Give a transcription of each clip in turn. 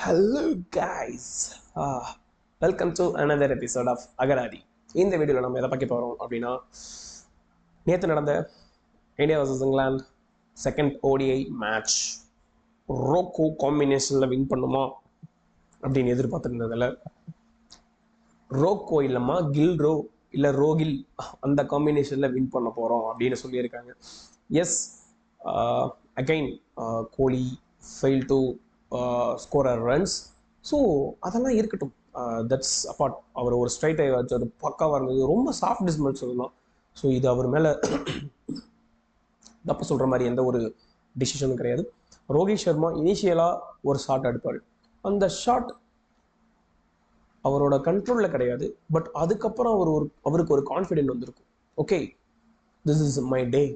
Hello guys, welcome to another episode of Agaradi. இந்த வீடியோவில் நம்ம எதை பார்க்க போகிறோம் அப்படின்னா, நேற்று நடந்த India vs England second ODI match Rocco காம்பினேஷனில் வின் பண்ணுமா அப்படின்னு எதிர்பார்த்துருந்ததில் ரோக்கோ இல்லைம்மா கில்ரோ இல்லை ரோகில் அந்த காம்பினேஷனில் வின் பண்ண போகிறோம் அப்படின்னு சொல்லியிருக்காங்க. Yes, again Kohli fail to scorer runs. So அதெல்லாம் இருக்கட்டும், தட்ஸ் அப்பார்ட். அவர் ஒரு ஸ்ட்ரைட் ஐ வச்சு அது பக்காவாக இருந்தது, ரொம்ப சாஃப்ட் டிஸ்மல் சொல்லலாம். ஸோ இது அவர் மேலே தப்பு சொல்கிற மாதிரி எந்த ஒரு டிசிஷனும் கிடையாது. ரோஹித் சர்மா இனிஷியலாக ஒரு ஷாட் அடிப்பார், அந்த ஷாட் அவரோட கண்ட்ரோலில் கிடையாது. பட் அதுக்கப்புறம் அவருக்கு ஒரு கான்ஃபிடென்ட் வந்திருக்கும். Okay, this is my day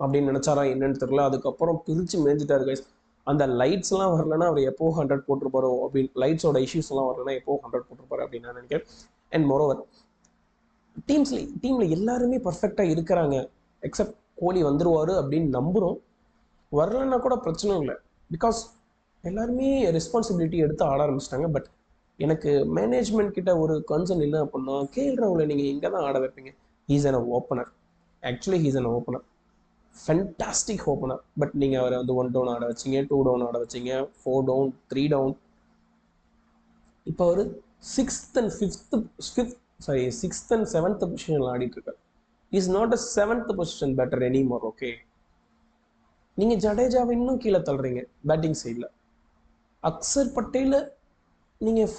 அப்படின்னு நினச்சாரா என்னன்னு தெரியல. அதுக்கப்புறம் பிரித்து மேய்ஞ்சிட்டாரு கைஸ். அந்த லைட்ஸ்லாம் வரலன்னா அவர் எப்போ 100 போட்டிருப்பாரோ அப்படின்னு, லைட்ஸோட இஷ்யூஸ்லாம் வரலன்னா எப்போ 100 போட்டிருப்பாரு அப்படின்னு நான் நினைக்கிறேன். அண்ட் மோரோவர் டீமில் எல்லாருமே பர்ஃபெக்டாக இருக்கிறாங்க, எக்ஸப்ட் கோலி வந்துருவார் அப்படின்னு நம்புகிறோம். வரலன்னா கூட பிரச்சனை இல்லை, பிகாஸ் எல்லாருமே ரெஸ்பான்சிபிலிட்டி எடுத்து ஆட ஆரம்பிச்சிட்டாங்க. பட் எனக்கு மேனேஜ்மெண்ட் கிட்ட ஒரு கன்சர்ன் என்ன அப்படின்னா, கேஎல் ராகுலை நீங்கள் இங்கே தான் ஆட வைப்பீங்க. He's an opener, actually he's an opener, fantastic opener. But நீங்கள் அவரை வந்து 1 டவுன் ஆட வச்சிங்க, 2 டவுன் ஆட வச்சிங்க, 4 டவுன், 3 டவுன். இப்போ அவர் 6th and 7th பொசிஷனில் ஆடிட்டு இருக்கார். Is not a 7th position batter anymore. Okay, நீங்கள் ஜடேஜாவை இன்னும் கீழே தள்ளுறீங்க பேட்டிங் சைடில். அக்சர் பட்டேலை நீங்கள்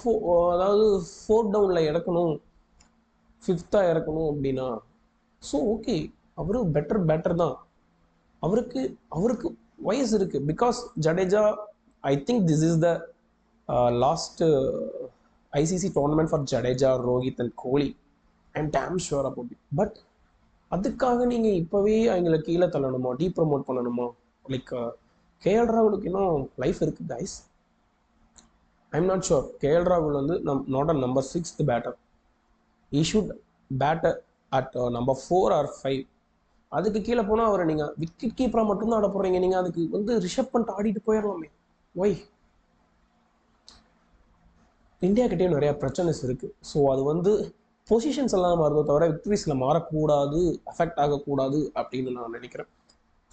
அதாவது 4 டவுனில் இறக்கணும், 5th இறக்கணும் அப்படின்னா, ஸோ ஓகே, அவரு பெட்டர் பேட்டர் தான். அவருக்கு வயசு இருக்கு. Because Jadeja, I think this is the last ICC tournament for Jadeja, Rohit and Kohli. I am dam sure about it. But அதுக்காக நீங்கள் இப்போவே அவங்கள கீழே தள்ளணுமா, டீப்ரமோட் பண்ணணுமா? லைக் கேஎல் ராகுலுக்கு இன்னும் லைஃப் இருக்கு guys. I am not sure. KL ராகுல் வந்து not a number 6th batter. He should batter at number 4 or 5. அதுக்கு கீழே போனால் அவரை நீங்கள் விக்கெட் கீப்பராக மட்டும்தான் ஆட போடுறீங்க. நீங்கள் அதுக்கு வந்து ரிஷப் பண்ணிட்டு ஆடிட்டு போயிடலாமே. ஒய்? இந்தியா கிட்டேயும் நிறையா பிரச்சனைஸ் இருக்குது. ஸோ அது வந்து பொசிஷன்ஸ் எல்லாம் மாறுதோ தவிர விக்டரிஸில் மாறக்கூடாது, அஃபெக்ட் ஆகக்கூடாது அப்படின்னு நான் நினைக்கிறேன்.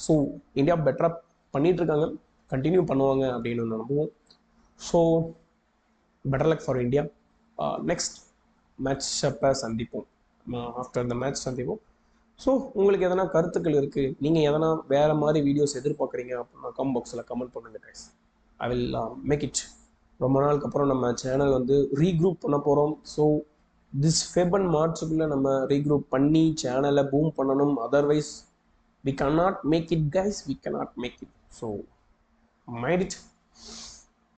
ஸோ இந்தியா பெட்டராக பண்ணிகிட்ருக்காங்க, கண்டினியூ பண்ணுவாங்க அப்படின்னு நம்புவோம். So better luck for India. Next match அப்போ சந்திப்போம், ஆஃப்டர் த மேட்ச் சந்திப்போம். ஸோ உங்களுக்கு எதனா கருத்துக்கள் இருக்குது, நீங்கள் எதனா வேறு மாதிரி வீடியோஸ் எதிர்பார்க்குறீங்க அப்படின்னா கமெண்ட் பாக்ஸில் கமெண்ட் பண்ணுங்கள் guys. I will make it. ரொம்ப நாளுக்கு அப்புறம் நம்ம சேனல் வந்து ரீக்ரூப் பண்ண போகிறோம். ஸோ திஸ் ஃபெப்ரவரி மார்ச்சுக்குள்ளே நம்ம ரீக்ரூப் பண்ணி சேனலை பூம் பண்ணணும். Otherwise we can not make it guys, we can not make it. So mind it.